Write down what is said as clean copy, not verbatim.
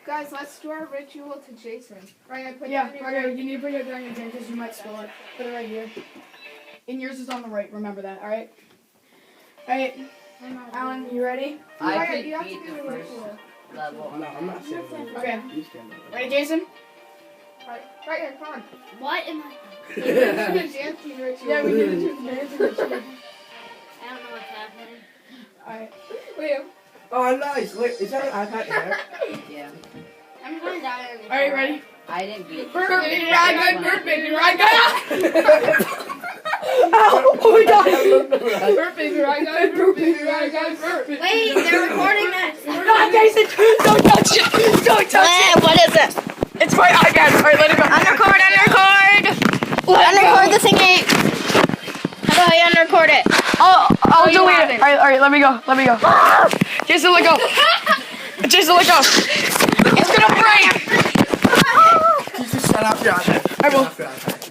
Guys, let's do our ritual to Jason. Right, I put Yeah, okay, you need to put it down your drink because you might spill it. Put it right here. And yours is on the right, remember that, alright? Alright, Alan, you ready? I Right, could you have to beat do the a first ritual. level. No, I'm not saying that. Okay, You stand up. ready, Jason? Right here, come on. What am I? We're gonna do a dancing ritual. Yeah, we need to do the dancing ritual. I don't know what's happening. Alright. Wait, Oh, nice. Wait, is that an iPad Air? Yeah. I'm going down in the Alright, ready? I didn't beat the Burping, first ryguy, one. burping, ryguy! Ow! Oh my god! Burping, ryguy, burping, ryguy, burping. Wait, they're recording this. No, Jason! Don't touch it! Don't touch it! What is it? It's my iPad. Alright, let it go. Unrecord. Unrecord the thingy. How do I unrecord it? I'll delete it. Alright, let me go. Jason, let go. Jason, let go. It's gonna break! You just shut off your iPad. I will. Shut off your iPad.